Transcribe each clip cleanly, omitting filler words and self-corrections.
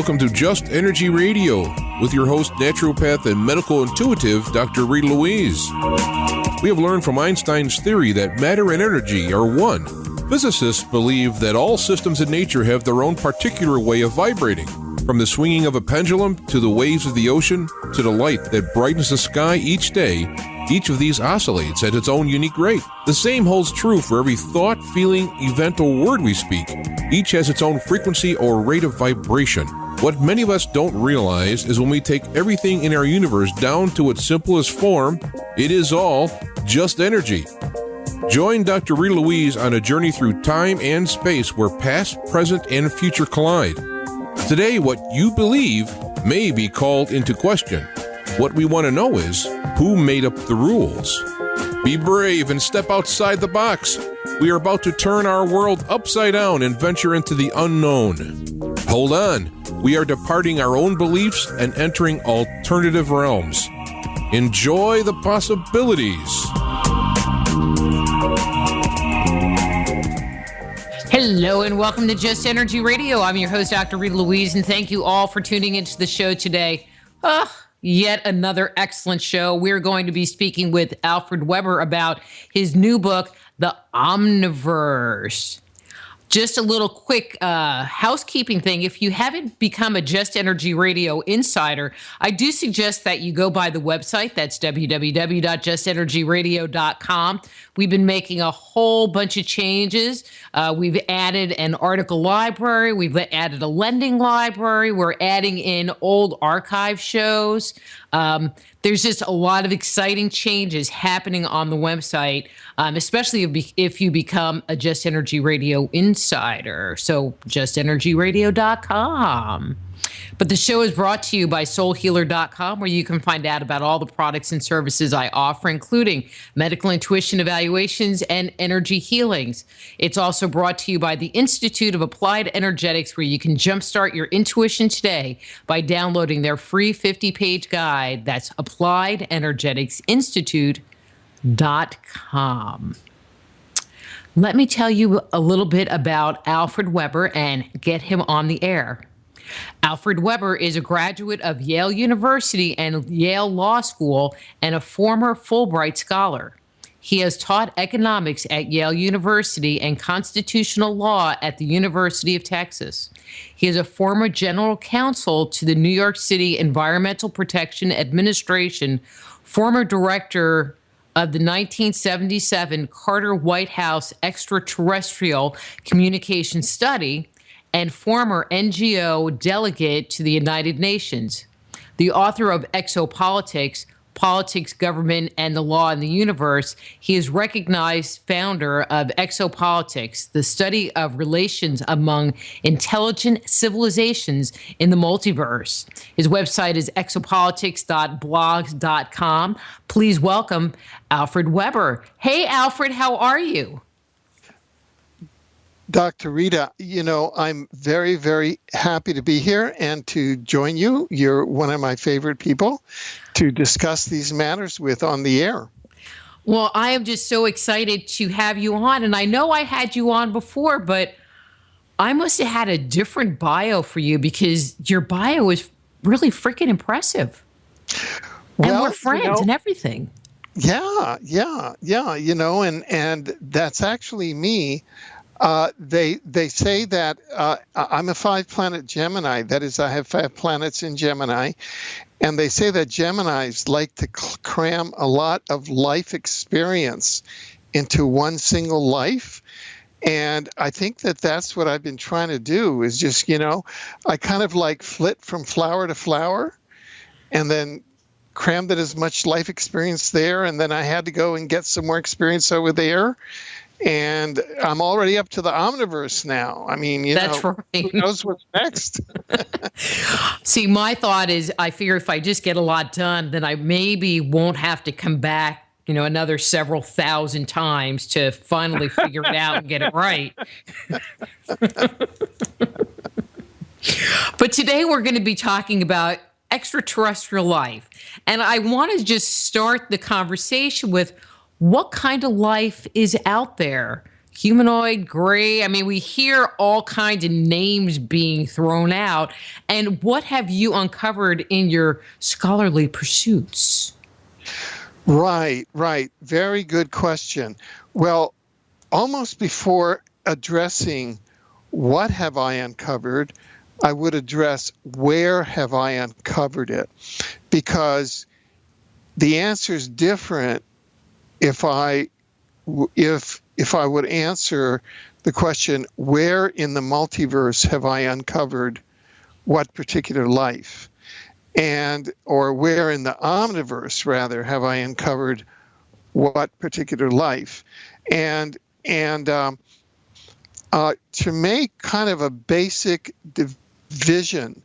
Welcome to Just Energy Radio with your host, naturopath and medical intuitive, Dr. Rita Louise. We have learned from Einstein's theory that matter and energy are one. Physicists believe that all systems in nature have their own particular way of vibrating. From the swinging of a pendulum to the waves of the ocean to the light that brightens the sky each day, each of these oscillates at its own unique rate. The same holds true for every thought, feeling, event, or word we speak. Each has its own frequency or rate of vibration. What many of us don't realize is when we take everything in our universe down to its simplest form, it is all just energy. Join Dr. Rita Louise on a journey through time and space where past, present, and future collide. Today, what you believe may be called into question. What we want to know is, who made up the rules? Be brave and step outside the box. We are about to turn our world upside down and venture into the unknown. Hold on. We are departing our own beliefs and entering alternative realms. Enjoy the possibilities. Hello and welcome to Just Energy Radio. I'm your host, Dr. Rita Louise, and thank you all for tuning into the show today. Yet another excellent show. We're going to be speaking with Alfred Webre about his new book, The Omniverse. Just a little quick housekeeping thing. If you haven't become a Just Energy Radio insider, I do suggest that you go by the website. That's www.justenergyradio.com. We've been making a whole bunch of changes. We've added an article library. We've added a lending library. We're adding in old archive shows. There's just a lot of exciting changes happening on the website, especially if you become a Just Energy Radio insider. So justenergyradio.com. But the show is brought to you by soulhealer.com, where you can find out about all the products and services I offer, including medical intuition evaluations and energy healings. It's also brought to you by the Institute of Applied Energetics, where you can jumpstart your intuition today by downloading their free 50-page guide. That's appliedenergeticsinstitute.com. Let me tell you a little bit about Alfred Webre and get him on the air. Alfred Webre is a graduate of Yale University and Yale Law School and a former Fulbright scholar. He has taught economics at Yale University and constitutional law at the University of Texas. He is a former general counsel to the New York City Environmental Protection Administration, former director of the 1977 Carter White House Extraterrestrial Communication Study, and former NGO delegate to the United Nations. The author of Exopolitics, Politics, Government, and the Law in the Universe, he is recognized founder of Exopolitics, the study of relations among intelligent civilizations in the multiverse. His website is exopolitics.blogs.com. Please welcome Alfred Webre. Hey, Alfred, how are you? Dr. Rita, I'm very, very happy to be here and to join you. You're one of my favorite people to discuss these matters with on the air. Well, I am just so excited to have you on. And I know I had you on before, but I must have had a different bio for you because your bio is really freaking impressive. And we're friends and everything. Yeah. And that's actually me. They say that I'm a 5-planet Gemini. That is, I have 5 planets in Gemini. And they say that Geminis like to cram a lot of life experience into one single life. And I think that that's what I've been trying to do is just, I kind of like flit from flower to flower and then crammed in as much life experience there. And then I had to go and get some more experience over there. And I'm already up to the Omniverse now. I mean, That's right. Who knows what's next? See, my thought is I figure if I just get a lot done, then I maybe won't have to come back, another several thousand times to finally figure it out and get it right. But today we're going to be talking about extraterrestrial life. And I want to just start the conversation with what kind of life is out there, humanoid, gray. I mean, we hear all kinds of names being thrown out. And what have you uncovered in your scholarly pursuits? Right, right. Very good question. Well, almost before addressing what have I uncovered, I would address where have I uncovered it, because the answer is different if I would answer the question, where in the multiverse have I uncovered what particular life? Or where in the Omniverse, rather, have I uncovered what particular life? And to make kind of a basic division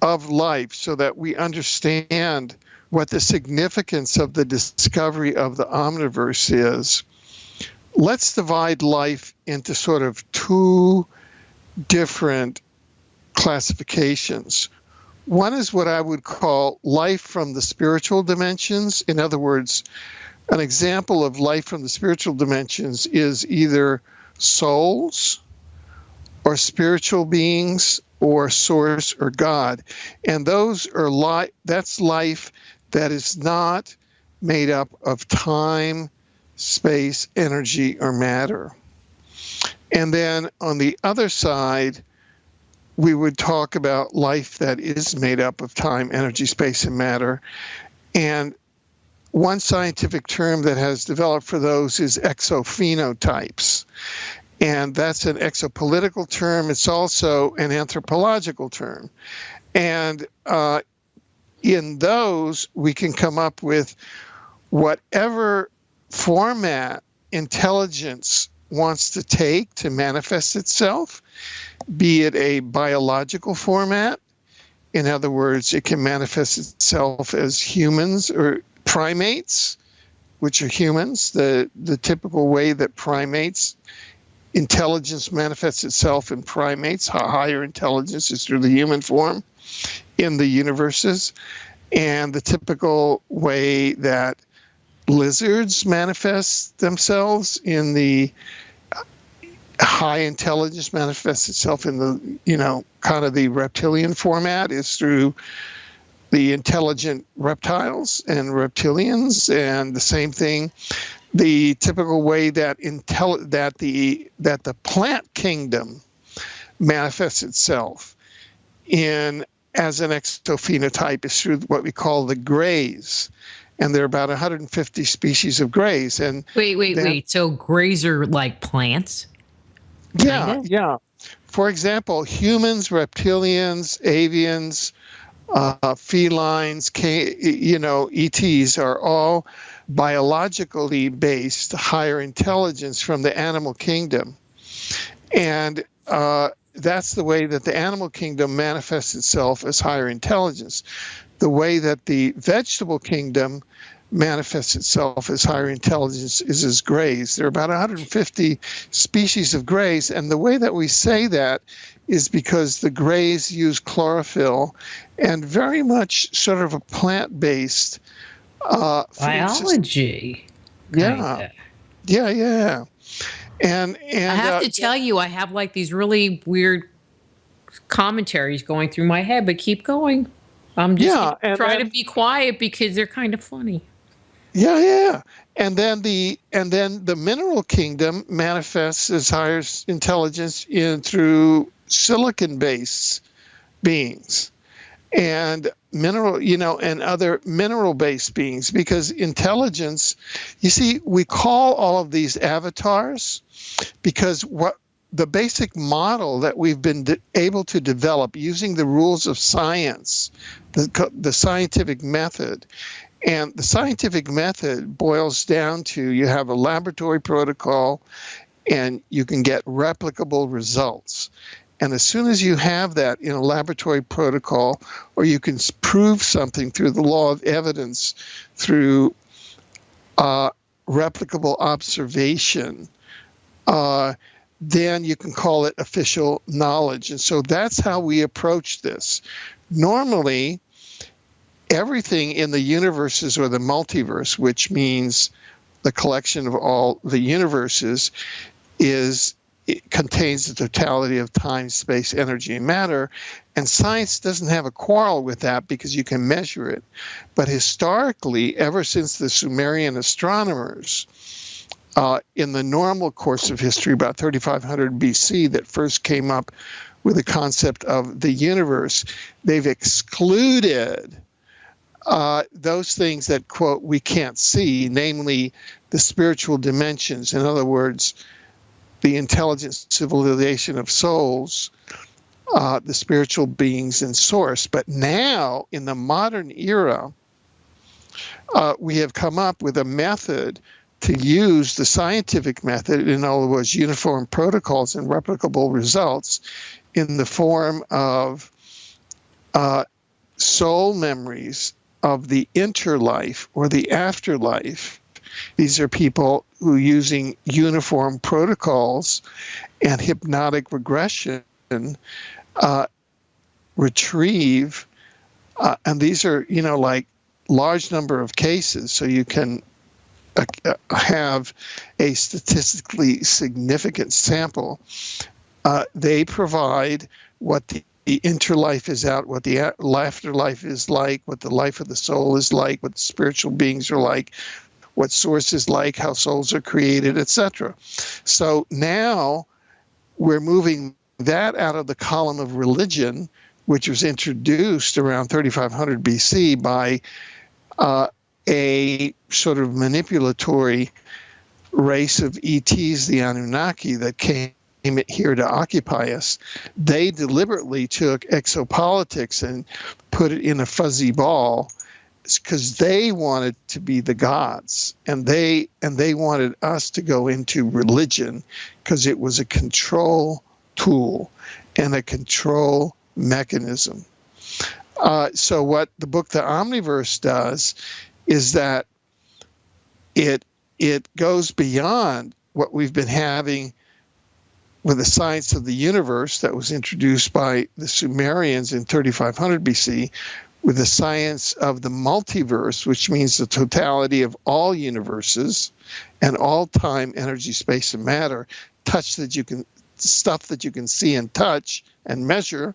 of life so that we understand what the significance of the discovery of the Omniverse is, let's divide life into sort of two different classifications. One is what I would call life from the spiritual dimensions. In other words, an example of life from the spiritual dimensions is either souls or spiritual beings or source or God. And those are that's life that is not made up of time, space, energy, or matter. And then on the other side, we would talk about life that is made up of time, energy, space, and matter. And one scientific term that has developed for those is exophenotypes. And that's an exopolitical term. It's also an anthropological term. And in those, we can come up with whatever format intelligence wants to take to manifest itself, be it a biological format. In other words, it can manifest itself as humans or primates, which are humans, the typical way that primates intelligence manifests itself in primates. Higher intelligence is through the human form in the universes, and the typical way that lizards manifest themselves in the high intelligence manifests itself in the, kind of the reptilian format is through the intelligent reptiles and reptilians. And the same thing, the typical way that the plant kingdom manifests itself as an exophenotype is through what we call the grays. And there are about 150 species of grays. And wait. So grays are like plants? Yeah, yeah. For example, humans, reptilians, avians, felines, ETs are all biologically based higher intelligence from the animal kingdom. And that's the way that the animal kingdom manifests itself as higher intelligence. The way that the vegetable kingdom manifests itself as higher intelligence is as grays. There are about 150 species of grays, and the way that we say that is because the grays use chlorophyll and very much sort of a plant-based biology. Yeah. And I have to tell you, I have like these really weird commentaries going through my head, but keep going. I'm just trying to be quiet because they're kind of funny. Yeah. And then the mineral kingdom manifests as higher intelligence through silicon-based beings and and other mineral-based beings, because intelligence, you see, we call all of these avatars because what the basic model that we've been able to develop using the rules of science, the scientific method. And the scientific method boils down to you have a laboratory protocol and you can get replicable results. And as soon as you have that in a laboratory protocol, or you can prove something through the law of evidence, through replicable observation, then you can call it official knowledge. And so that's how we approach this. Normally, everything in the universes or the multiverse, which means the collection of all the universes, it contains the totality of time, space, energy, and matter. And science doesn't have a quarrel with that because you can measure it. But historically, ever since the Sumerian astronomers, in the normal course of history, about 3500 BC, that first came up with the concept of the universe, they've excluded those things that, quote, we can't see, namely the spiritual dimensions. In other words, the intelligent civilization of souls, the spiritual beings in source. But now, in the modern era, we have come up with a method to use the scientific method, in other words, uniform protocols and replicable results, in the form of soul memories of the interlife or the afterlife. These are people who, using uniform protocols and hypnotic regression, retrieve, and these are, like large number of cases, so you can have a statistically significant sample. They provide what the interlife is out, what the afterlife is like, what the life of the soul is like, what the spiritual beings are like, what source is like, how souls are created, etc. So now we're moving that out of the column of religion, which was introduced around 3500 BC by a sort of manipulatory race of ETs, the Anunnaki, that came here to occupy us. They deliberately took exopolitics and put it in a fuzzy ball because they wanted to be the gods, and they wanted us to go into religion because it was a control tool and a control mechanism. So what the book The Omniverse does is that it goes beyond what we've been having with the science of the universe that was introduced by the Sumerians in 3500 BC, with the science of the multiverse, which means the totality of all universes and all time, energy, space, and matter, stuff that you can see and touch and measure.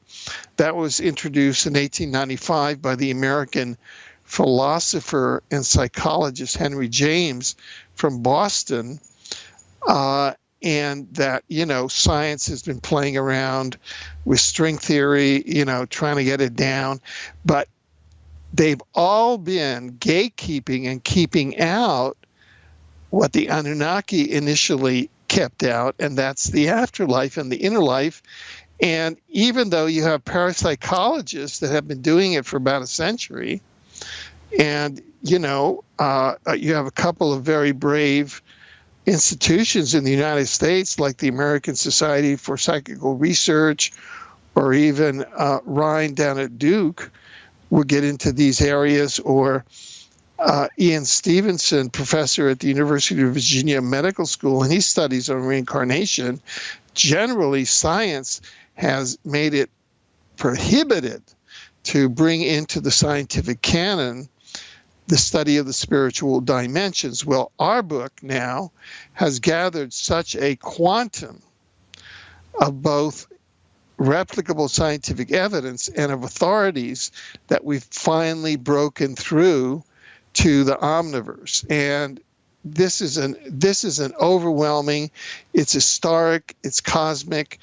That was introduced in 1895 by the American philosopher and psychologist Henry James from Boston. And that, science has been playing around with string theory, trying to get it down. But they've all been gatekeeping and keeping out what the Anunnaki initially kept out, and that's the afterlife and the inner life. And even though you have parapsychologists that have been doing it for about a century, and, you have a couple of very brave institutions in the United States, like the American Society for Psychical Research, or even Ryan down at Duke, will get into these areas, or Ian Stevenson, professor at the University of Virginia Medical School, and he studies on reincarnation. Generally, science has made it prohibited to bring into the scientific canon the study of the spiritual dimensions. Well, our book now has gathered such a quantum of both replicable scientific evidence and of authorities that we've finally broken through to the Omniverse. And this is an overwhelming, it's historic, it's cosmic.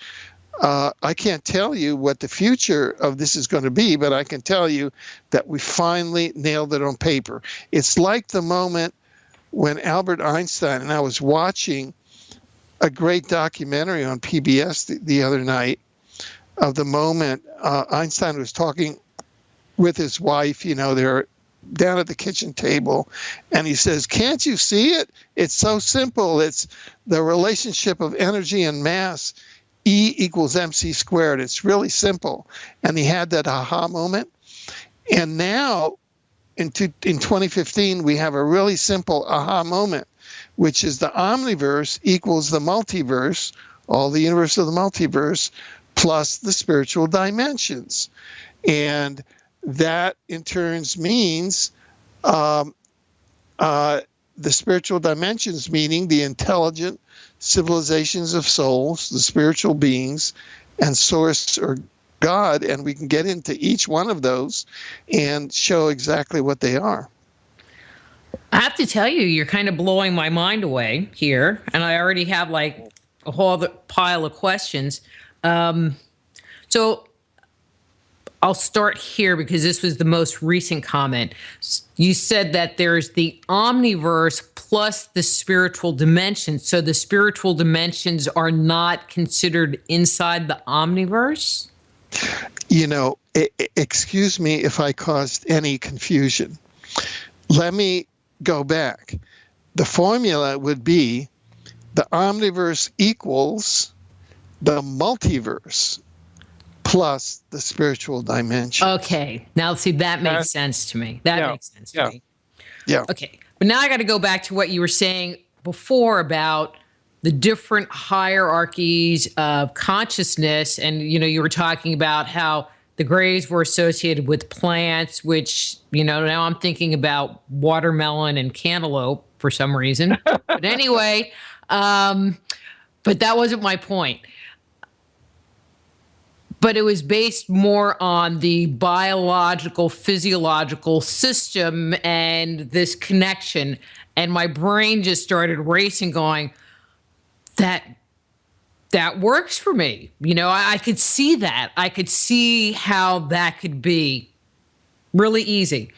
I can't tell you what the future of this is going to be, but I can tell you that we finally nailed it on paper. It's like the moment when Albert Einstein, and I was watching a great documentary on PBS the other night, of the moment Einstein was talking with his wife, they're down at the kitchen table, and he says, "Can't you see it? It's so simple. It's the relationship of energy and mass. E equals mc squared. It's really simple." And he had that aha moment. And now, in 2015, we have a really simple aha moment, which is the omniverse equals the multiverse, all the universe of the multiverse, plus the spiritual dimensions. And that, in turn, means the spiritual dimensions, meaning the intelligent civilizations of souls, the spiritual beings, and source or God, and we can get into each one of those and show exactly what they are. I have to tell you, you're kind of blowing my mind away here, and I already have like a whole other pile of questions. So I'll start here because this was the most recent comment. You said that there's the Omniverse plus the spiritual dimensions. So the spiritual dimensions are not considered inside the Omniverse? Excuse me if I caused any confusion. Let me go back. The formula would be the Omniverse equals the multiverse plus the spiritual dimension. Okay. Now, see, that makes sense to me. That makes sense to me. Yeah. Okay. But now I got to go back to what you were saying before about the different hierarchies of consciousness. And, you were talking about how the grays were associated with plants, which, now I'm thinking about watermelon and cantaloupe for some reason. But anyway, but that wasn't my point. But it was based more on the biological, physiological system and this connection. And my brain just started racing, going, that works for me. I could see that. I could see how that could be really easy.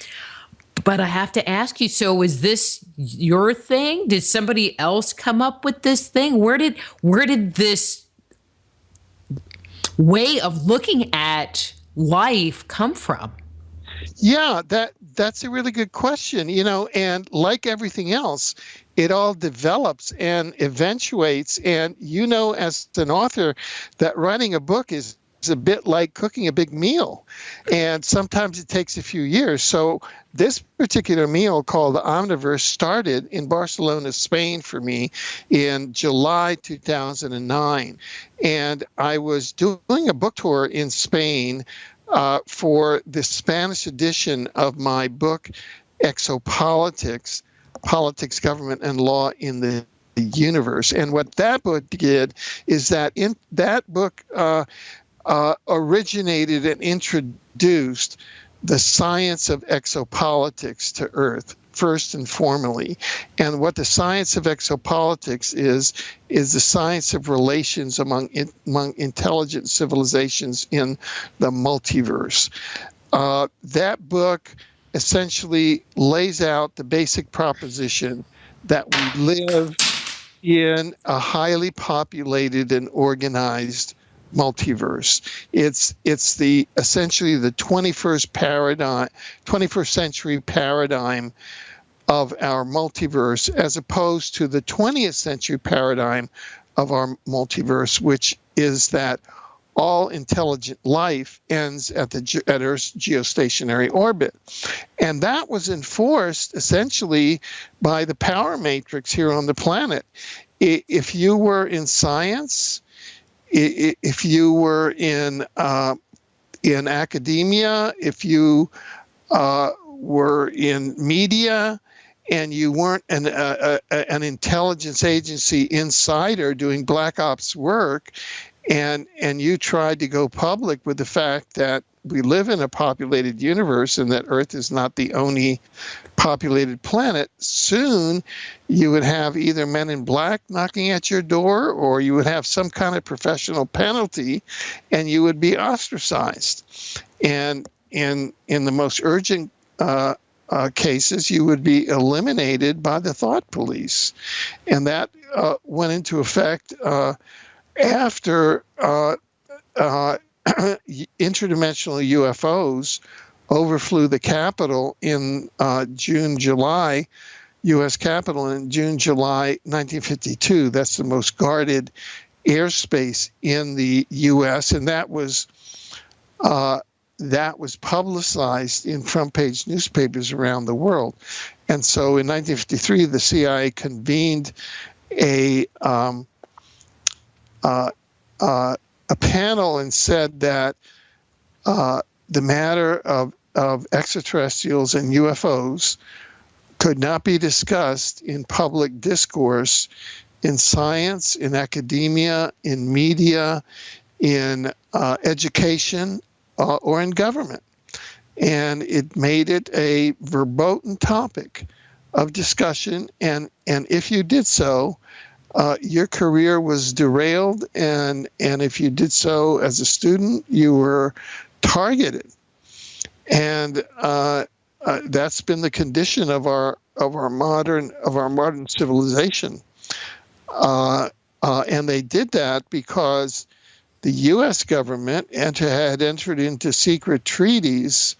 But I have to ask you, so is this your thing? Did somebody else come up with this thing? Where did this way of looking at life come from? Yeah, that's a really good question, and like everything else, it all develops and eventuates. And as an author, that writing a book is a bit like cooking a big meal. And sometimes it takes a few years. So this particular meal called the Omniverse started in Barcelona, Spain for me in July 2009. And I was doing a book tour in Spain for the Spanish edition of my book, Exopolitics, Politics, Government, and Law in the Universe. And what that book did is that in that book originated and introduced the science of exopolitics to Earth, first and formally. And what the science of exopolitics is the science of relations among intelligent civilizations in the multiverse. That book essentially lays out the basic proposition that we live in a highly populated and organized multiverse. It's essentially the 21st century paradigm of our multiverse, as opposed to the 20th century paradigm of our multiverse, which is that all intelligent life ends at Earth's geostationary orbit. And that was enforced essentially by the power matrix here on the planet. If you were in science, if you were in academia, if you were in media, and you weren't an intelligence agency insider doing black ops work, and you tried to go public with the fact that we live in a populated universe and that Earth is not the only populated planet, soon you would have either men in black knocking at your door, or you would have some kind of professional penalty, and you would be ostracized. And in the most urgent cases, you would be eliminated by the thought police. And that went into effect after interdimensional UFOs overflew the Capitol in July, U.S. Capitol in June, July 1952. That's the most guarded airspace in the U.S., and that was publicized in front-page newspapers around the world. And so in 1953, the CIA convened a panel and said that the matter of extraterrestrials and UFOs could not be discussed in public discourse, in science, in academia, in media, in education, or in government. And it made it a verboten topic of discussion. And if you did so, your career was derailed. And if you did so as a student, you were targeted. And that's been the condition of our modern civilization. And they did that because the U.S. government had entered into secret treaties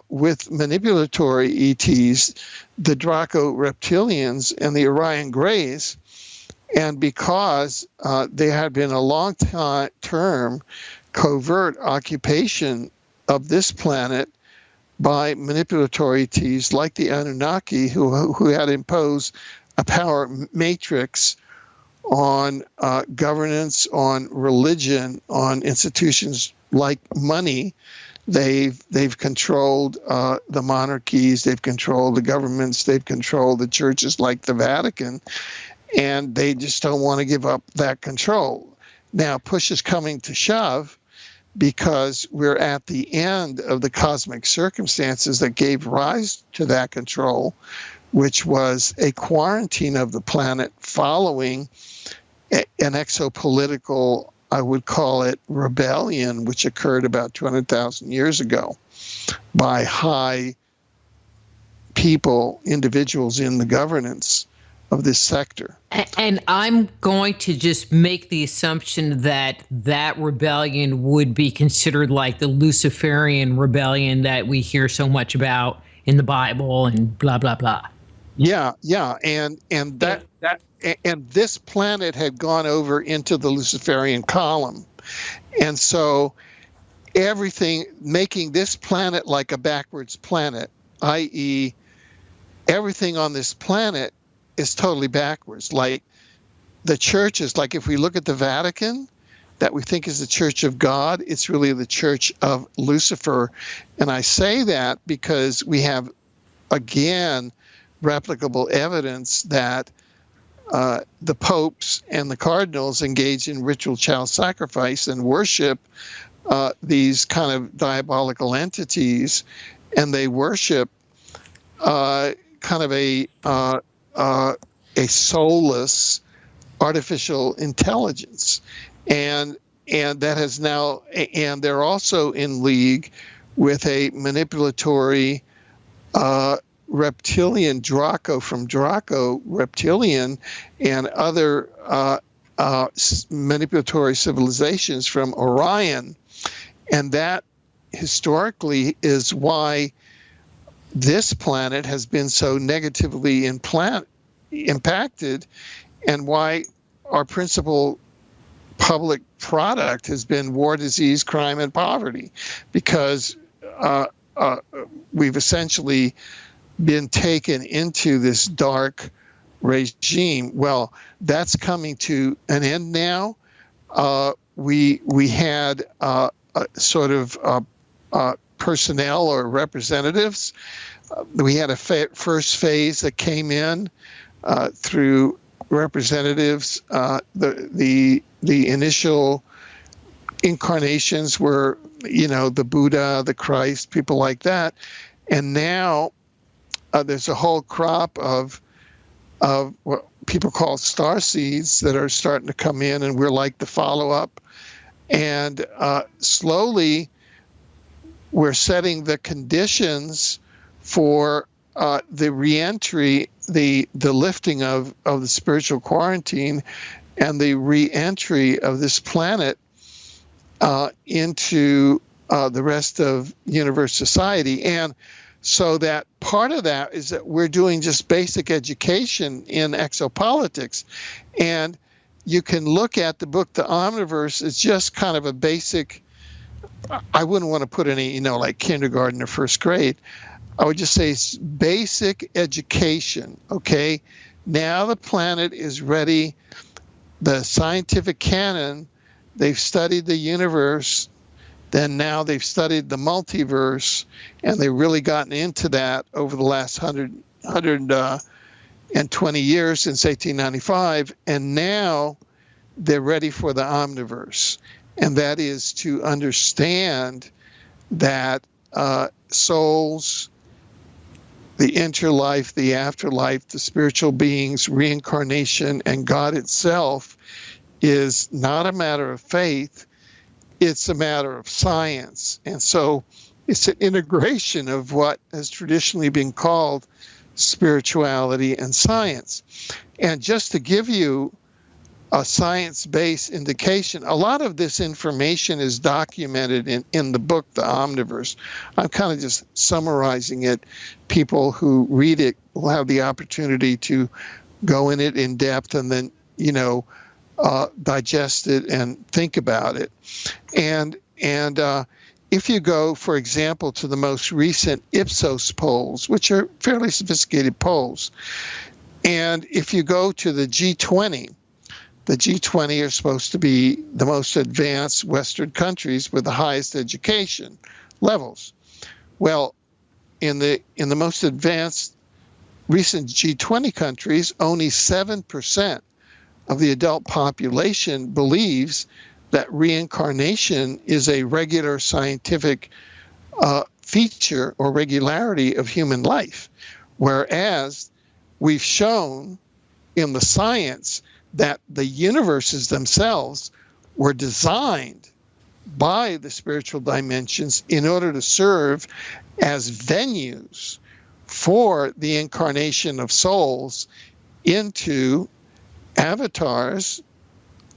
with manipulatory ETs, the Draco reptilians and the Orion Greys, and because there had been a long-term covert occupation of this planet by manipulatory ETs like the Anunnaki, who had imposed a power matrix on governance, on religion, on institutions like money. They've controlled the monarchies, they've controlled the governments, they've controlled the churches like the Vatican, and they just don't want to give up that control. Now, push is coming to shove because we're at the end of the cosmic circumstances that gave rise to that control, which was a quarantine of the planet following an exopolitical, I would call it, rebellion, which occurred about 200,000 years ago by high people, individuals in the governance of this sector. And I'm going to just make the assumption that that rebellion would be considered like the Luciferian rebellion that we hear so much about in the Bible and blah, blah, blah. Yeah, and this planet had gone over into the Luciferian column. And so everything, making this planet like a backwards planet, i.e., everything on this planet is totally backwards. Like the churches, like if we look at the Vatican, that we think is the Church of God, it's really the Church of Lucifer. And I say that because we have, again, replicable evidence that the popes and the cardinals engage in ritual child sacrifice and worship these kind of diabolical entities, and they worship kind of a soulless artificial intelligence, and that has now, and they're also in league with a manipulatory reptilian Draco from Draco reptilian and other manipulatory civilizations from Orion. And that historically is why this planet has been so negatively impacted, and why our principal public product has been war, disease, crime, and poverty, because we've essentially been taken into this dark regime. Well, that's coming to an end now. We had sort of personnel or representatives. We had a first phase that came in through representatives. The initial incarnations were, the Buddha, the Christ, people like that, and now there's a whole crop of what people call star seeds that are starting to come in, and we're like the follow-up. And slowly, we're setting the conditions for the reentry, the lifting of the spiritual quarantine, and the reentry of this planet into the rest of universe society. And so that part of that is that we're doing just basic education in exopolitics. And you can look at the book, The Omniverse, it's just kind of a basic, I wouldn't want to put any, like kindergarten or first grade. I would just say it's basic education, okay? Now the planet is ready. The scientific canon, they've studied the universe, then now they've studied the multiverse, and they've really gotten into that over the last 100 120 years since 1895, and now they're ready for the Omniverse, and that is to understand that souls, the interlife, the afterlife, the spiritual beings, reincarnation, and God itself is not a matter of faith, it's a matter of science. And so it's an integration of what has traditionally been called spirituality and science. And just to give you a science-based indication, a lot of this information is documented in the book, The Omniverse. I'm kind of just summarizing it. People who read it will have the opportunity to go in it in depth and then, digest it and think about it. And if you go, for example, to the most recent Ipsos polls, which are fairly sophisticated polls, and if you go to the G20 are supposed to be the most advanced Western countries with the highest education levels. Well, in the most advanced recent G20 countries, only 7% of the adult population believes that reincarnation is a regular scientific feature or regularity of human life, whereas we've shown in the science that the universes themselves were designed by the spiritual dimensions in order to serve as venues for the incarnation of souls into avatars,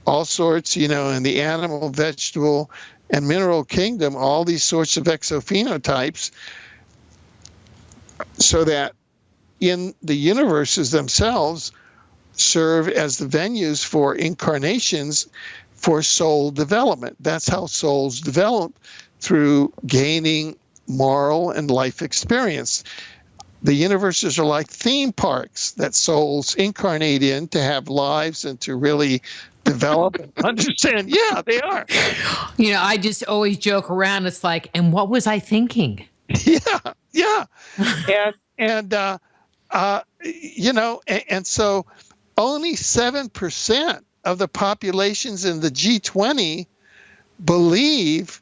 all sorts, in the animal, vegetable, and mineral kingdom, all these sorts of exophenotypes, so that in the universes themselves serve as the venues for incarnations for soul development. That's how souls develop, through gaining moral and life experience. The universes are like theme parks that souls incarnate in to have lives and to really develop and understand. Yeah, they are. I just always joke around. It's like, and what was I thinking? Yeah. and so only 7% of the populations in the G20 believe,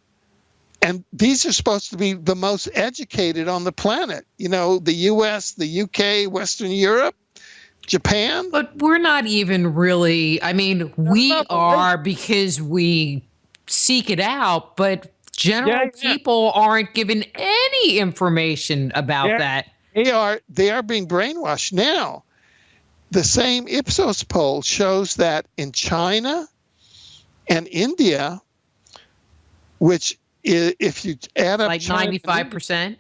and these are supposed to be the most educated on the planet, the US, the UK, Western Europe, Japan. But we're not even really, we are, because we seek it out, but general people aren't given any information about that. They are being brainwashed now. The same Ipsos poll shows that in China and India, which if you add up like 95%,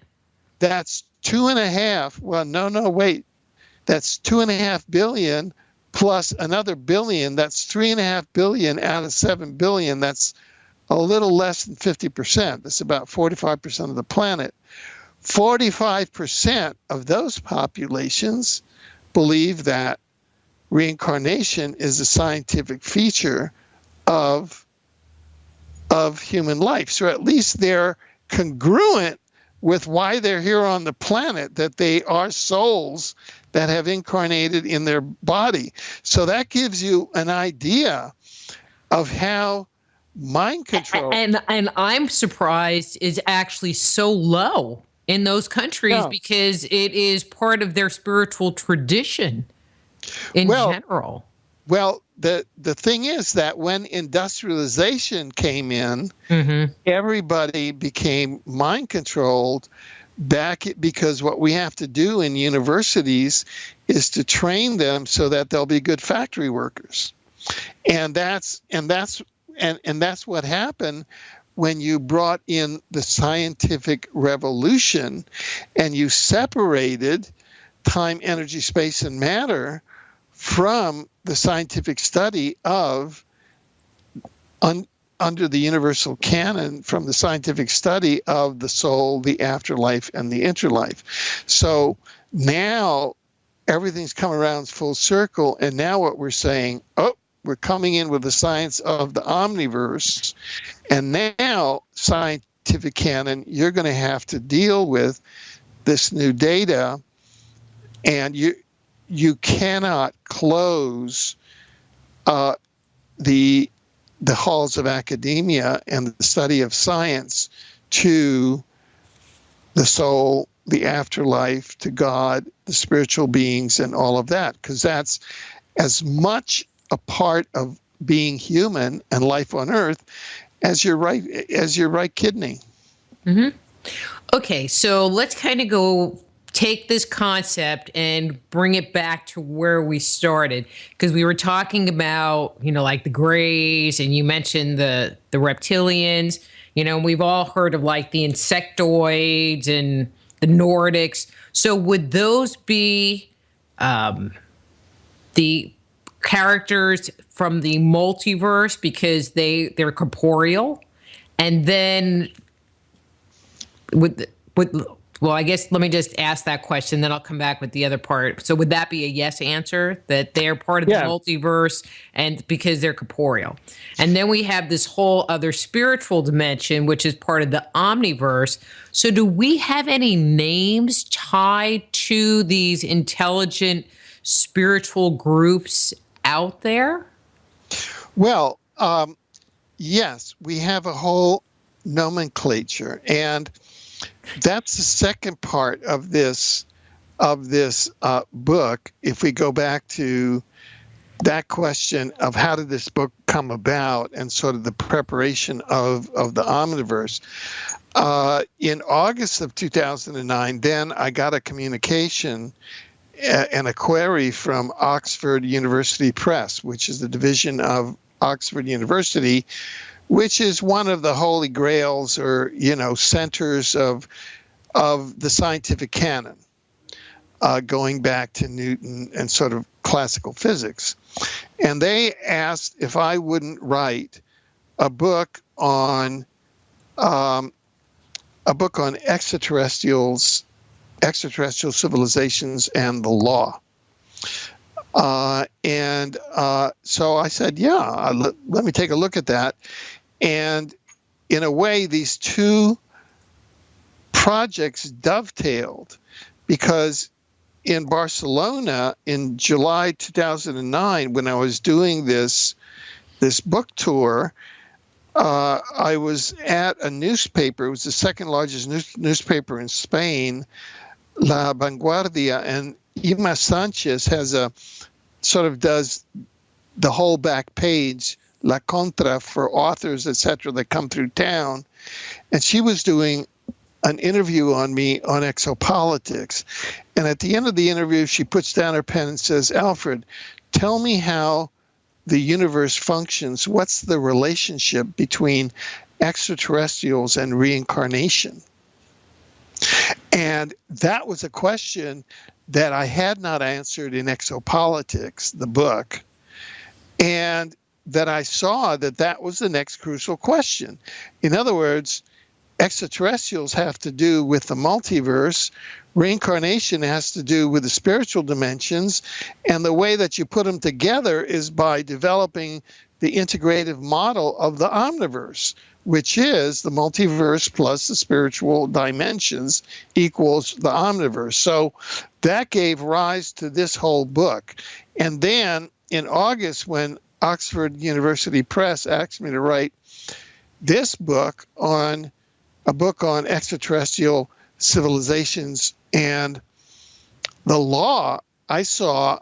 that's 2.5. Well, no, wait. That's 2.5 billion plus another billion. That's 3.5 billion out of 7 billion. That's a little less than 50%. That's about 45% of the planet. 45% of those populations believe that reincarnation is a scientific feature of human life. So at least they're congruent with why they're here on the planet, that they are souls that have incarnated in their body. So that gives you an idea of how mind control. And I'm surprised is actually so low in those countries, because it is part of their spiritual tradition in general. Well, the thing is that when industrialization came in, everybody became mind controlled because what we have to do in universities is to train them so that they'll be good factory workers. And that's what happened when you brought in the scientific revolution and you separated time, energy, space, and matter from the scientific study of, under the universal canon, from the scientific study of the soul, the afterlife, and the interlife. So now everything's come around full circle, and now what we're saying, we're coming in with the science of the Omniverse, and now scientific canon, you're going to have to deal with this new data And you cannot close the halls of academia and the study of science to the soul, the afterlife, to God, the spiritual beings, and all of that, because that's as much a part of being human and life on Earth as your right kidney. Mm-hmm. Okay, so let's kind of go take this concept and bring it back to where we started, because we were talking about, like the Greys, and you mentioned the reptilians. We've all heard of like the insectoids and the Nordics. So would those be the characters from the multiverse because they're corporeal? And then well, I guess let me just ask that question, then I'll come back with the other part. So would that be a yes answer, that they're part of the multiverse and because they're corporeal? And then we have this whole other spiritual dimension, which is part of the Omniverse. So do we have any names tied to these intelligent spiritual groups out there? Well, yes, we have a whole nomenclature, and that's the second part of this book. If we go back to that question of how did this book come about and sort of the preparation of the Omniverse, in August of 2009, then I got a communication and a query from Oxford University Press, which is the division of Oxford University, which is one of the holy grails or, centers of the scientific canon, going back to Newton and sort of classical physics. And they asked if I wouldn't write a book on extraterrestrial civilizations and the law. So I said, let me take a look at that. And in a way, these two projects dovetailed, because in Barcelona in July 2009, when I was doing this book tour, I was at a newspaper. It was the second largest newspaper in Spain, La Vanguardia, and Ima Sanchez does the whole back page, La Contra, for authors, etc., that come through town. And she was doing an interview on me on exopolitics. And at the end of the interview, she puts down her pen and says, Alfred, tell me how the universe functions. What's the relationship between extraterrestrials and reincarnation? And that was a question that I had not answered in Exopolitics, the book, and that I saw that was the next crucial question. In other words, extraterrestrials have to do with the multiverse, reincarnation has to do with the spiritual dimensions, and the way that you put them together is by developing the integrative model of the Omniverse, which is the multiverse plus the spiritual dimensions equals the Omniverse. So that gave rise to this whole book. And then in August, when Oxford University Press asked me to write this book on extraterrestrial civilizations and the law, I saw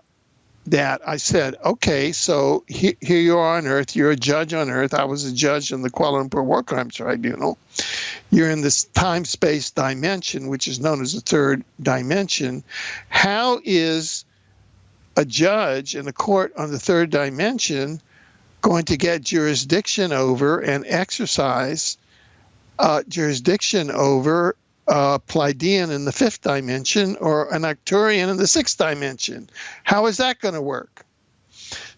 that. I said, okay, so here you are on Earth. You're a judge on Earth. I was a judge in the Kuala Lumpur War Crimes Tribunal. You're in this time-space dimension, which is known as the third dimension. How is a judge in a court on the third dimension going to get jurisdiction over and exercise jurisdiction over a Pleiadian in the fifth dimension or an Arcturian in the sixth dimension? How is that going to work?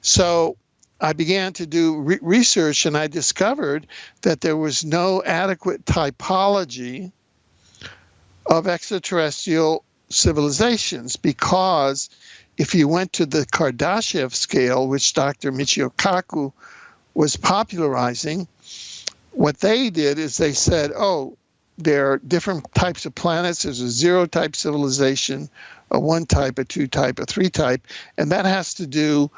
So I began to do research, and I discovered that there was no adequate typology of extraterrestrial civilizations, because if you went to the Kardashev scale, which Dr. Michio Kaku was popularizing, what they did is they said, there are different types of planets. There's a zero-type civilization, a 1 type, a 2 type, a 3 type. And that has to do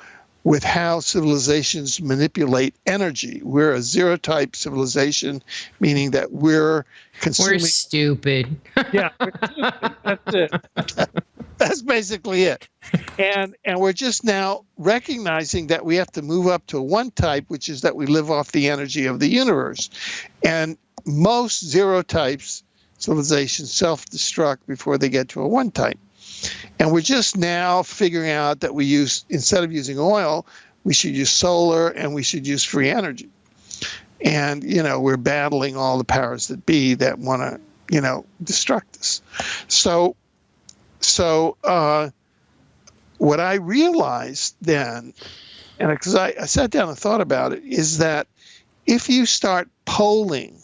with how civilizations manipulate energy. We're a 0 type civilization, meaning that we're consuming. We're stupid. Yeah, we're stupid. That's it. That's basically it. And we're just now recognizing that we have to move up to 1 type, which is that we live off the energy of the universe. And most 0 types civilizations self-destruct before they get to a 1 type. And we're just now figuring out that we use, instead of using oil, we should use solar and we should use free energy. And, we're battling all the powers that be that want to, destruct us. So what I realized then, and because I sat down and thought about it, is that if you start polling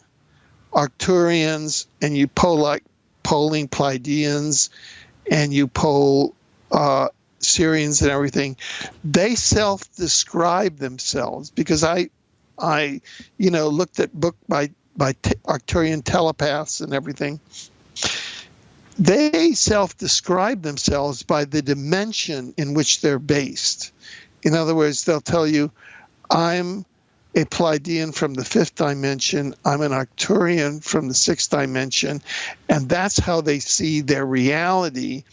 Arcturians and you polling Pleiadians and you poll Syrians and everything, they self-describe themselves, because I looked at book by Arcturian telepaths and everything. They self-describe themselves by the dimension in which they're based. In other words, they'll tell you, I'm a Pleiadian from the 5th dimension, I'm an Arcturian from the 6th dimension, and that's how they see their reality.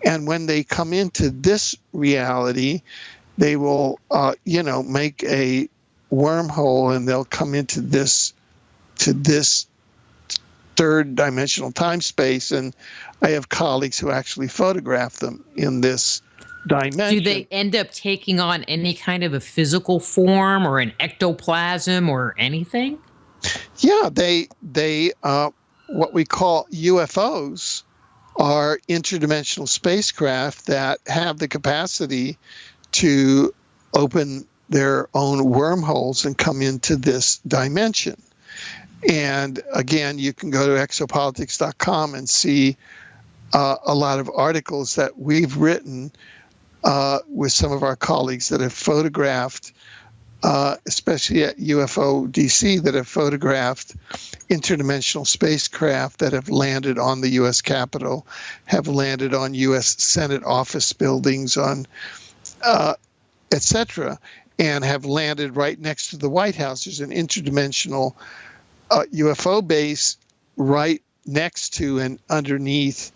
And when they come into this reality, they will, make a wormhole, and they'll come into this 3rd dimensional time space. And I have colleagues who actually photograph them in this dimension. Do they end up taking on any kind of a physical form or an ectoplasm or anything? Yeah, they what we call UFOs are interdimensional spacecraft that have the capacity to open their own wormholes and come into this dimension. And again, you can go to exopolitics.com and see a lot of articles that we've written with some of our colleagues that have photographed, especially at UFO DC, that have photographed interdimensional spacecraft that have landed on the U.S. Capitol, have landed on U.S. Senate office buildings, on etc., and have landed right next to the White House. There's an interdimensional UFO base right next to and underneath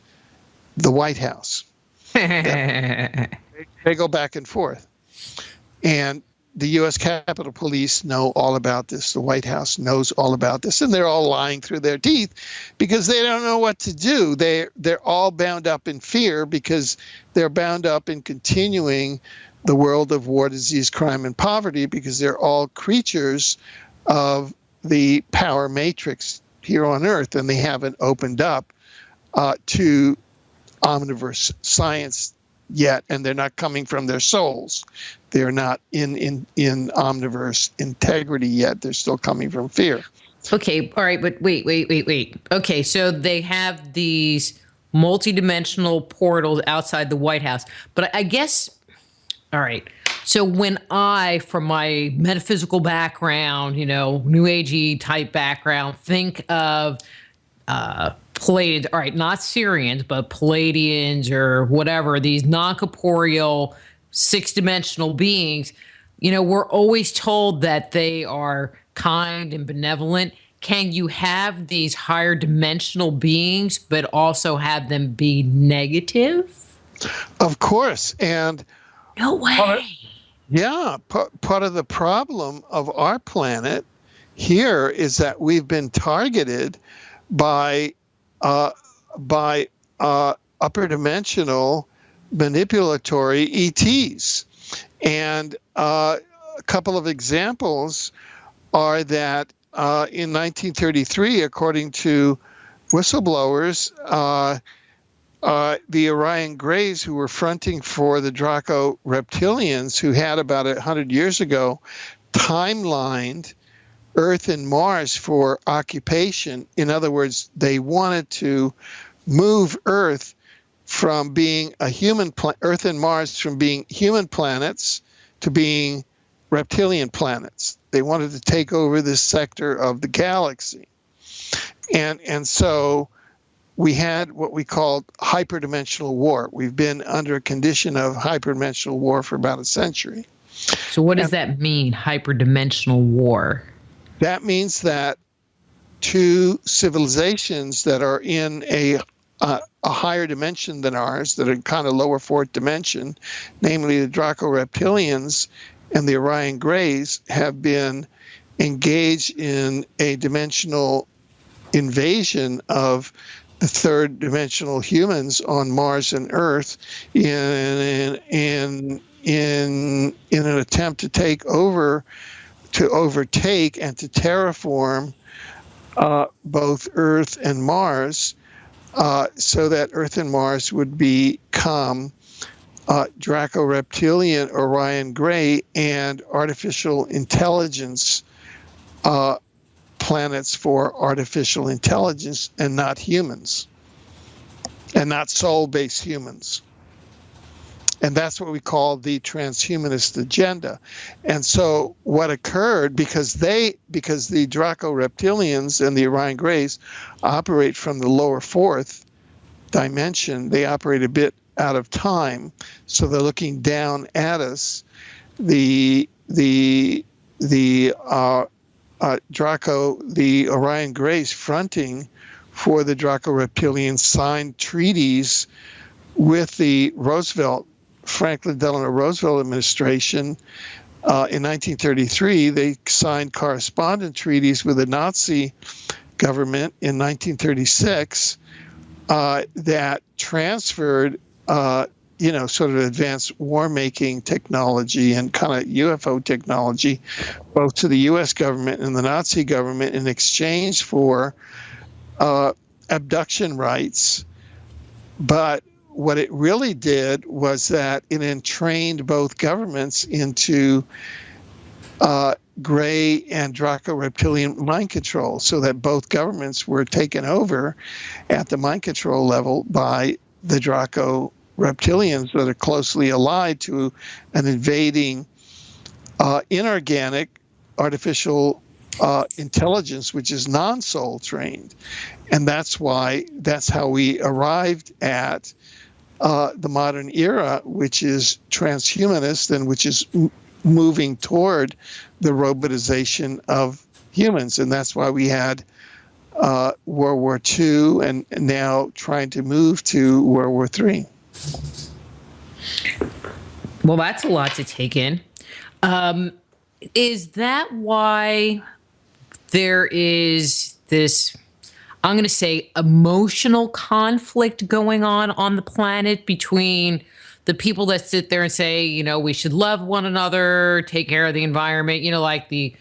the White House. They go back and forth. And the U.S. Capitol Police know all about this. The White House knows all about this. And they're all lying through their teeth because they don't know what to do. They're all bound up in fear because they're bound up in continuing the world of war, disease, crime, and poverty, because they're all creatures of the power matrix here on Earth, and they haven't opened up to Omniverse science yet, and they're not coming from their souls. They're not in Omniverse integrity yet. They're still coming from fear. Okay, all right, but wait. Okay, so they have these multidimensional portals outside the White House, but I guess, all right. So when I, from my metaphysical background, New Agey type background, think of Pleiadians, all right, not Syrians, but Pleiadians or whatever, these non-corporeal 6-dimensional beings, we're always told that they are kind and benevolent. Can you have these higher dimensional beings, but also have them be negative? Of course. And no way. Part of the problem of our planet here is that we've been targeted by upper dimensional manipulatory ETs. And a couple of examples are that in 1933, according to whistleblowers, the Orion Greys, who were fronting for the Draco reptilians, who had about 100 years ago timelined Earth and Mars for occupation. In other words, they wanted to move Earth from being Earth and Mars from being human planets to being reptilian planets. They wanted to take over this sector of the galaxy. And so we had what we called hyperdimensional war. We've been under a condition of hyperdimensional war for about a century. So what does that mean, hyperdimensional war? That means that two civilizations that are in a higher dimension than ours, that are kind of lower fourth dimension, namely the Draco Reptilians and the Orion Greys, have been engaged in a dimensional invasion of the third dimensional humans on Mars and Earth in an attempt to take over, to overtake and to terraform both Earth and Mars, so that Earth and Mars would become Draco Reptilian, Orion Gray, and artificial intelligence planets for artificial intelligence, and not humans, and not soul-based humans. And that's what we call the transhumanist agenda. And so what occurred, because the Draco Reptilians and the Orion Greys operate from the lower fourth dimension, they operate a bit out of time, so they're looking down at us. The Draco, the Orion Greys fronting for the Draco Reptilians, signed treaties with the Franklin Delano Roosevelt administration in 1933. They signed correspondent treaties with the Nazi government in 1936 that transferred, sort of advanced war-making technology and kind of UFO technology, both to the U.S. government and the Nazi government, in exchange for abduction rights. But what it really did was that it entrained both governments into Gray and Draco Reptilian mind control, so that both governments were taken over at the mind control level by the Draco Reptilians that are closely allied to an invading inorganic artificial intelligence, which is non-soul trained. And that's how we arrived at the modern era, which is transhumanist and which is moving toward the robotization of humans. And that's why we had World War II and now trying to move to World War III. Well, that's a lot to take in. Is that why there is this, I'm going to say, emotional conflict going on the planet between the people that sit there and say, we should love one another, take care of the environment, like the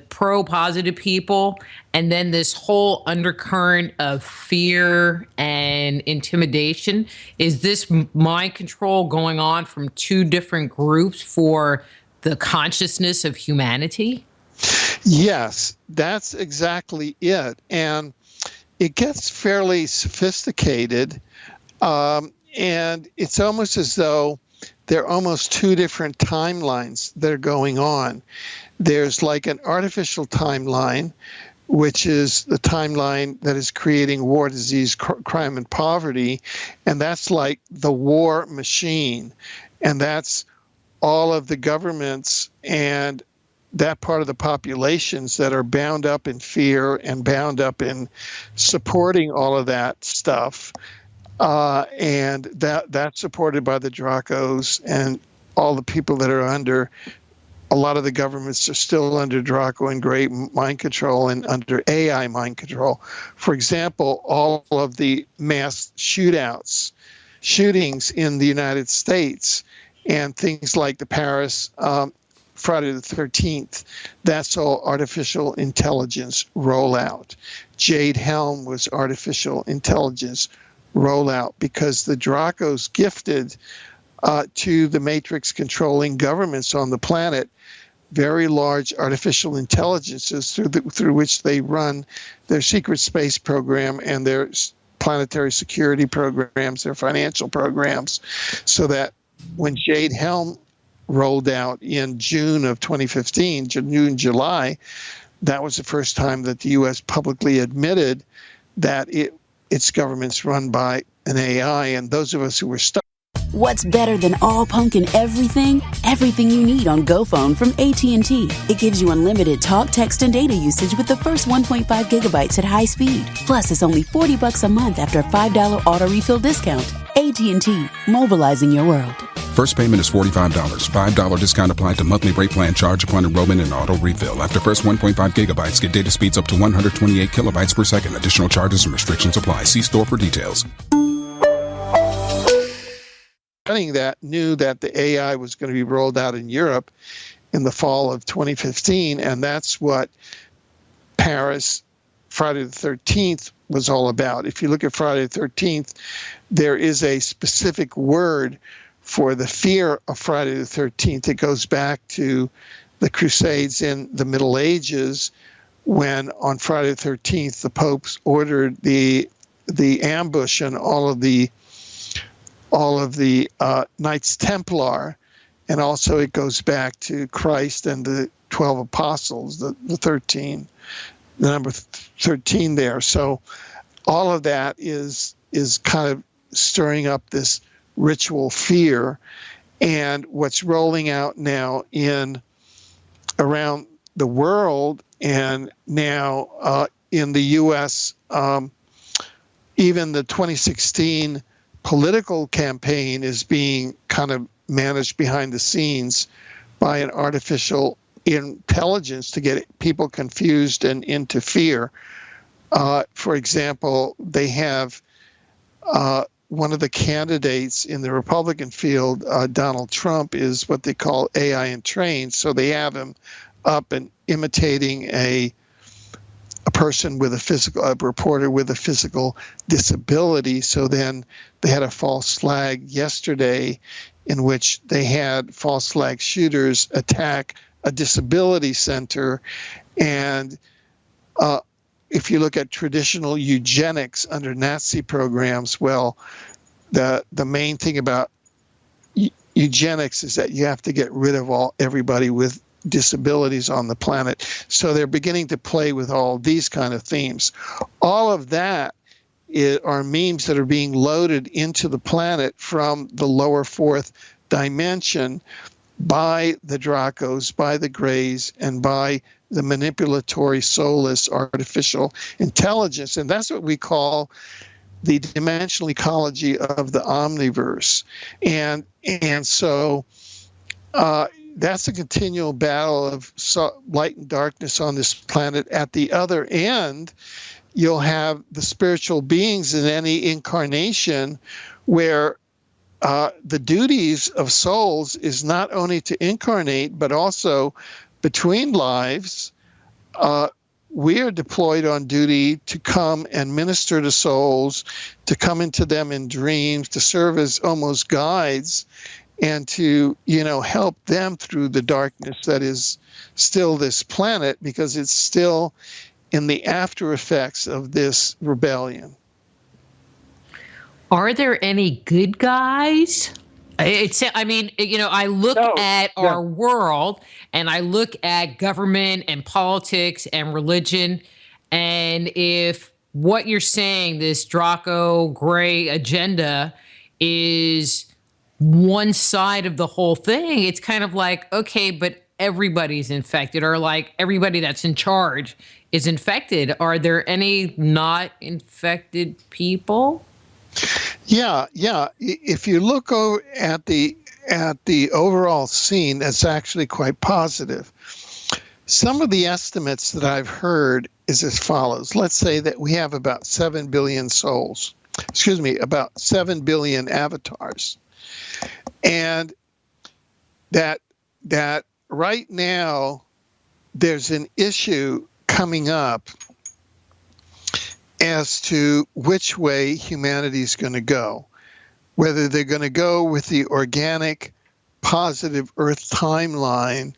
pro-positive people, and then this whole undercurrent of fear and intimidation? Is this mind control going on from two different groups for the consciousness of humanity? Yes, that's exactly it. And it gets fairly sophisticated, and it's almost as though there are almost two different timelines that are going on. There's like an artificial timeline, which is the timeline that is creating war, disease, crime, and poverty. And that's like the war machine. And that's all of the governments and that part of the populations that are bound up in fear and bound up in supporting all of that stuff. And that's supported by the Dracos and all the people that are under. A lot of the governments are still under Draco and Gray mind control and under AI mind control. For example, all of the mass shootings in the United States and things like the Paris Friday the 13th, that's all artificial intelligence rollout. Jade Helm was artificial intelligence rollout because the Dracos gifted to the matrix controlling governments on the planet very large artificial intelligences through which they run their secret space program and their planetary security programs, their financial programs, so that when Jade Helm rolled out in June of 2015, June, July, that was the first time that the U.S. publicly admitted that it its government's run by an AI. And those of us who were stuck. What's better than all pumpkin everything? Everything you need on GoPhone from AT&T. It gives you unlimited talk, text, and data usage with the first 1.5 gigabytes at high speed. Plus, it's only $40 a month after a $5 auto refill discount. AT&T, mobilizing your world. First payment is $45. $5 discount applied to monthly rate plan charge upon enrollment and auto refill. After first 1.5 gigabytes, get data speeds up to 128 kilobytes per second. Additional charges and restrictions apply. See store for details. That knew that the AI was going to be rolled out in Europe in the fall of 2015, and that's what Paris Friday the 13th was all about. If you look at Friday the 13th, there is a specific word for the fear of Friday the 13th. It goes back to the Crusades in the Middle Ages, when on Friday the 13th the popes ordered the ambush and all of the Knights Templar, and also it goes back to Christ and the 12 apostles, the number 13 there. So all of that is kind of stirring up this ritual fear. And what's rolling out now around the world, and now in the U.S., even the 2016 political campaign is being kind of managed behind the scenes by an artificial intelligence to get people confused and into fear. For example, they have one of the candidates in the Republican field, Donald Trump, is what they call AI entrained. So they have him up and imitating a person with a reporter with a physical disability. So then they had a false flag yesterday in which they had false flag shooters attack a disability center. And if you look at traditional eugenics under Nazi programs, well, the main thing about eugenics is that you have to get rid of everybody with disabilities on the planet. So they're beginning to play with all these kind of themes. All of that are memes that are being loaded into the planet from the lower fourth dimension by the Dracos, by the Greys, and by the manipulatory, soulless, artificial intelligence. And that's what we call the dimensional ecology of the Omniverse. And so that's a continual battle of light and darkness on this planet. At the other end, you'll have the spiritual beings in any incarnation where the duties of souls is not only to incarnate, but also between lives, we are deployed on duty to come and minister to souls, to come into them in dreams, to serve as almost guides, and to, help them through the darkness that is still this planet, because it's still in the after effects of this rebellion. Are there any good guys? I look at our world, and I look at government and politics and religion, and if what you're saying, this Draco Gray agenda, is one side of the whole thing, it's kind of like, okay, but everybody's infected, or like everybody that's in charge is infected. Are there any not infected people? Yeah. If you look over at the overall scene, that's actually quite positive. Some of the estimates that I've heard is as follows. Let's say that we have about 7 billion souls. About 7 billion avatars. And that right now there's an issue coming up as to which way humanity is going to go, whether they're going to go with the organic, positive Earth timeline,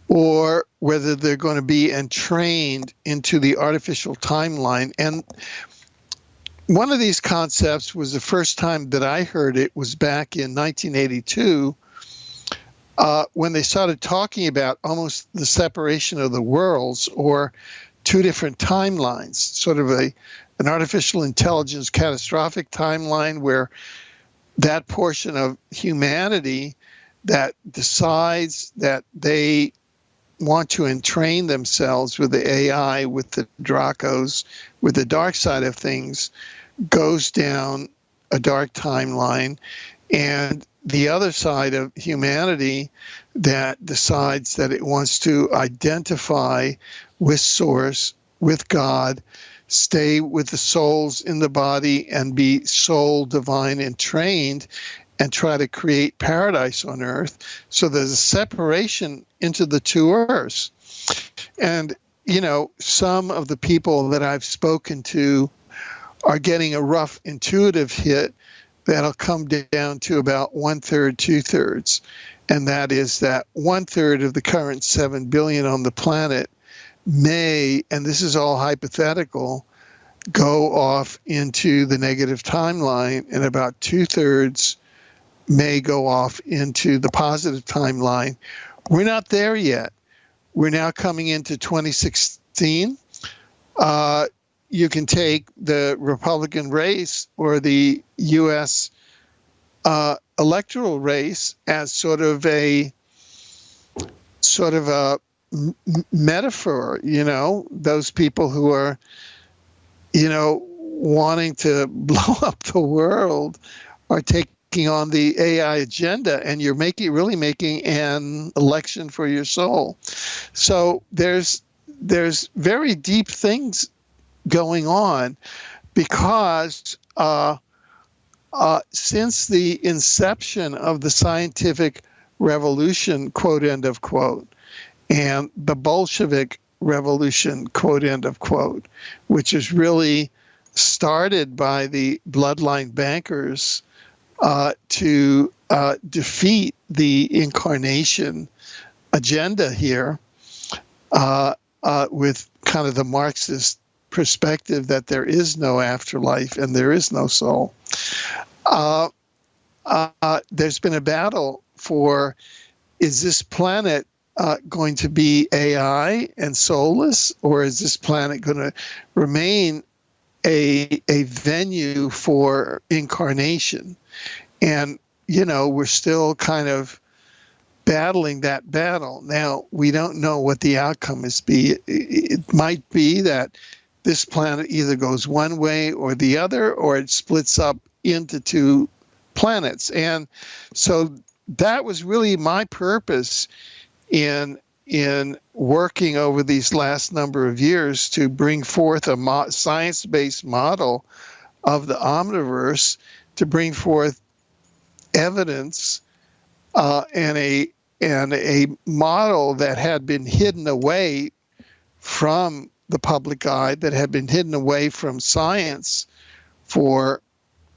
or whether they're going to be entrained into the artificial timeline. And one of these concepts was the first time that I heard it was back in 1982, when they started talking about almost the separation of the worlds, or two different timelines, sort of an artificial intelligence catastrophic timeline where that portion of humanity that decides that they want to entrain themselves with the AI, with the Dracos, with the dark side of things, goes down a dark timeline, and the other side of humanity that decides that it wants to identify with Source, with God, stay with the souls in the body and be soul divine and trained and try to create paradise on earth. So there's a separation into the two earths. And, you know, some of the people that I've spoken to are getting a rough intuitive hit that'll come down to about 1/3, 2/3. And that is that 1/3 of the current 7 billion on the planet may, and this is all hypothetical, go off into the negative timeline, and about 2/3 may go off into the positive timeline. We're not there yet. We're now coming into 2016. You can take the Republican race or the U.S. Electoral race as sort of a metaphor. You know, those people who are, you know, wanting to blow up the world are taking on the AI agenda, and you're really making an election for your soul. So there's very deep things going on, because since the inception of the scientific revolution, quote, end of quote, and the Bolshevik revolution, quote, end of quote, which is really started by the bloodline bankers to defeat the incarnation agenda here, with kind of the Marxist perspective that there is no afterlife and there is no soul. There's been a battle for, is this planet going to be AI and soulless, or is this planet going to remain a venue for incarnation? And, you know, we're still kind of battling that battle. Now, we don't know what the outcome is. It might be that this planet either goes one way or the other, or it splits up into two planets. And so that was really my purpose in working over these last number of years to bring forth a science-based model of the Omniverse, to bring forth evidence and a model that had been hidden away from the public eye, that had been hidden away from science for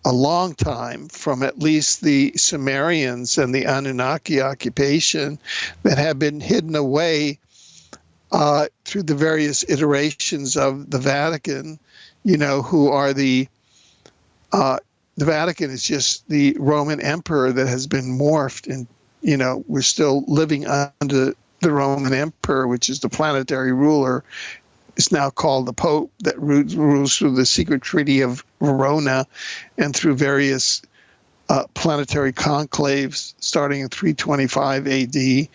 a long time, from at least the Sumerians and the Anunnaki occupation, that have been hidden away through the various iterations of the Vatican, you know, who are the Vatican is just the Roman emperor that has been morphed, and, you know, we're still living under the Roman emperor, which is the planetary ruler. It's now called the Pope, that rules through the secret treaty of Verona and through various planetary conclaves starting in 325 AD,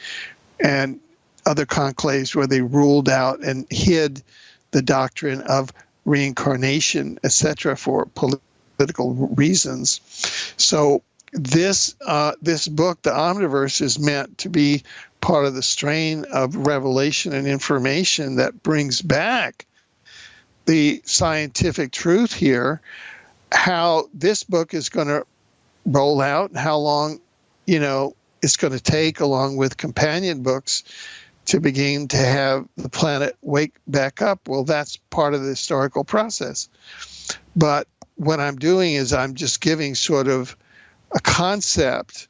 and other conclaves where they ruled out and hid the doctrine of reincarnation, etc., for political reasons. So this book, The Omniverse, is meant to be part of the strain of revelation and information that brings back the scientific truth here, how this book is going to roll out, and how long, you know, it's going to take, along with companion books, to begin to have the planet wake back up. Well, that's part of the historical process. But what I'm doing is I'm just giving sort of a concept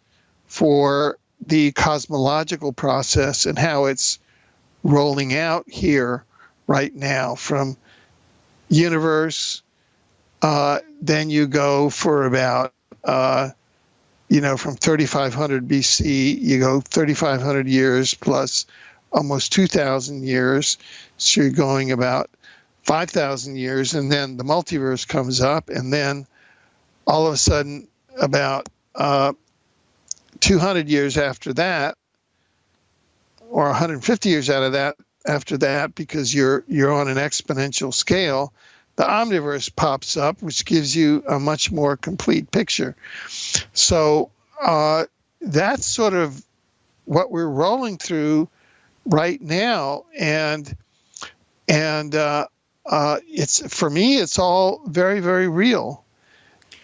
for the cosmological process and how it's rolling out here right now, from universe. Then you go for about, from 3500 BC, you go 3500 years plus almost 2000 years. So you're going about 5,000 years, and then the multiverse comes up, and then all of a sudden, about 200 years after that, or 150 years out of that, after that, because you're on an exponential scale, the Omniverse pops up, which gives you a much more complete picture. So that's sort of what we're rolling through right now, and it's, for me, it's all very, very real.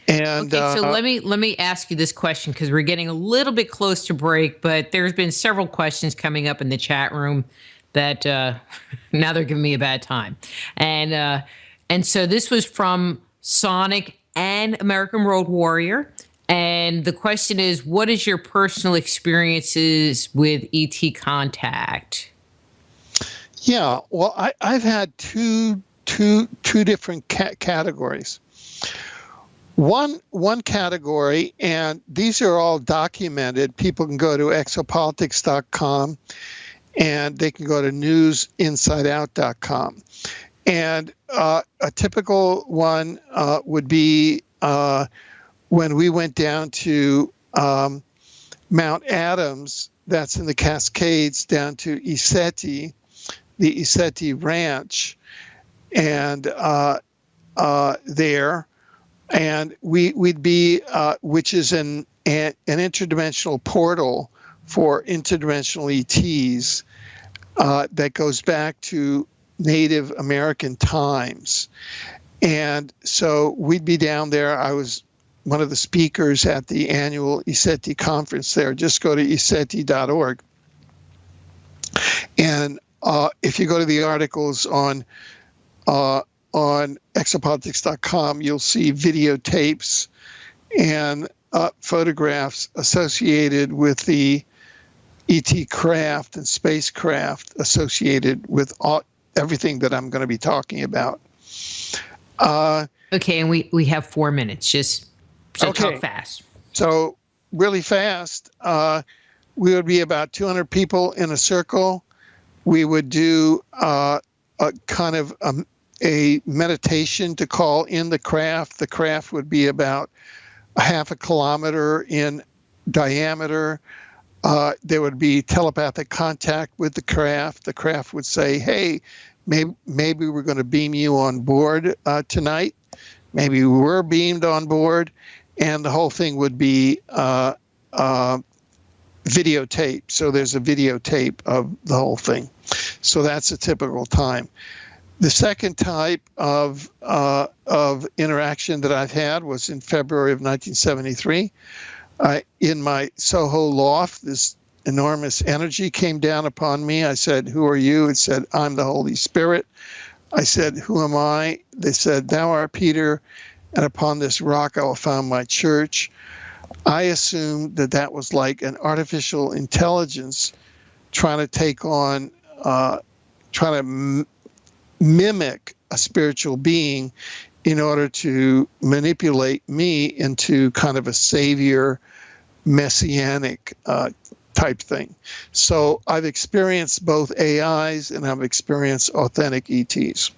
And okay, so let me ask you this question, because we're getting a little bit close to break, but there's been several questions coming up in the chat room that now they're giving me a bad time, and so this was from Sonic and American Road Warrior, and the question is, what is your personal experiences with ET contact? Yeah, well, I've had two different categories. One category, and these are all documented. People can go to exopolitics.com, and they can go to newsinsideout.com. And a typical one would be when we went down to Mount Adams, that's in the Cascades, down to Iseti, the Iseti Ranch, and there, and we'd be, which is an interdimensional portal for interdimensional ETs that goes back to Native American times. And so we'd be down there. I was one of the speakers at the annual Iseti conference there. Just go to iseti.org. And if you go to the articles on exopolitics.com, you'll see videotapes and photographs associated with the ET craft and spacecraft associated with everything that I'm going to be talking about. Okay, and we have 4 minutes. Just so okay. Talk fast. So really fast, we would be about 200 people in a circle. We would do a kind of a meditation to call in the craft. The craft would be about a half a kilometer in diameter. There would be telepathic contact with the craft. The craft would say, hey, maybe we're going to beam you on board tonight. Maybe we were beamed on board. And the whole thing would be videotape. So there's a videotape of the whole thing. So that's a typical time. The second type of interaction that I've had was in February of 1973. In my Soho loft, this enormous energy came down upon me. I said, "Who are you?" It said, "I'm the Holy Spirit." I said, "Who am I?" They said, "Thou art Peter, and upon this rock I will found my church." I assumed that that was like an artificial intelligence trying to take on, trying to mimic a spiritual being in order to manipulate me into kind of a savior, messianic type thing. So I've experienced both AIs and I've experienced authentic ETs.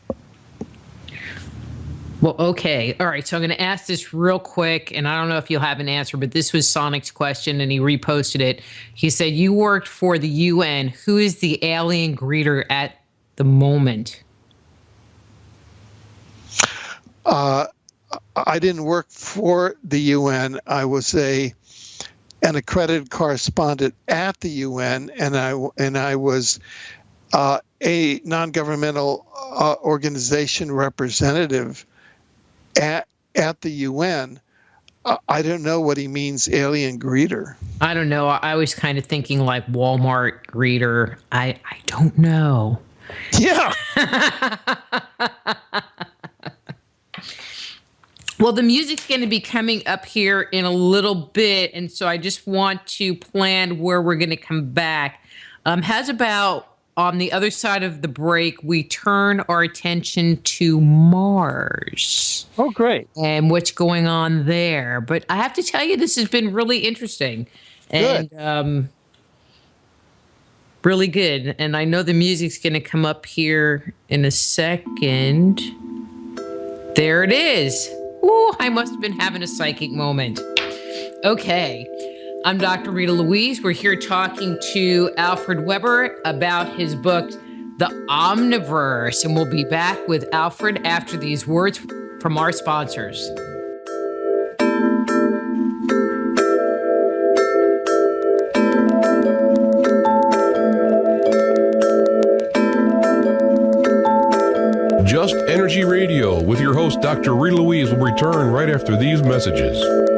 Well, okay. All right. So I'm going to ask this real quick, and I don't know if you'll have an answer, but this was Sonic's question, and he reposted it. He said, you worked for the UN. Who is the alien greeter at the moment? I didn't work for the UN. I was an accredited correspondent at the UN, and I was a non-governmental organization representative at the UN. I don't know what he means, alien greeter. I don't know. I was kind of thinking like Walmart greeter. I don't know. Yeah. Well, the music's going to be coming up here in a little bit, and so I just want to plan where we're going to come back. How's about on the other side of the break, we turn our attention to Mars. Oh, great. And what's going on there. But I have to tell you, this has been really interesting. Good. And really good. And I know the music's going to come up here in a second. There it is. Ooh, I must have been having a psychic moment. Okay. I'm Dr. Rita Louise. We're here talking to Alfred Webre about his book, The Omniverse. And we'll be back with Alfred after these words from our sponsors. Just Energy Radio with your host, Dr. Rita Louise, will return right after these messages.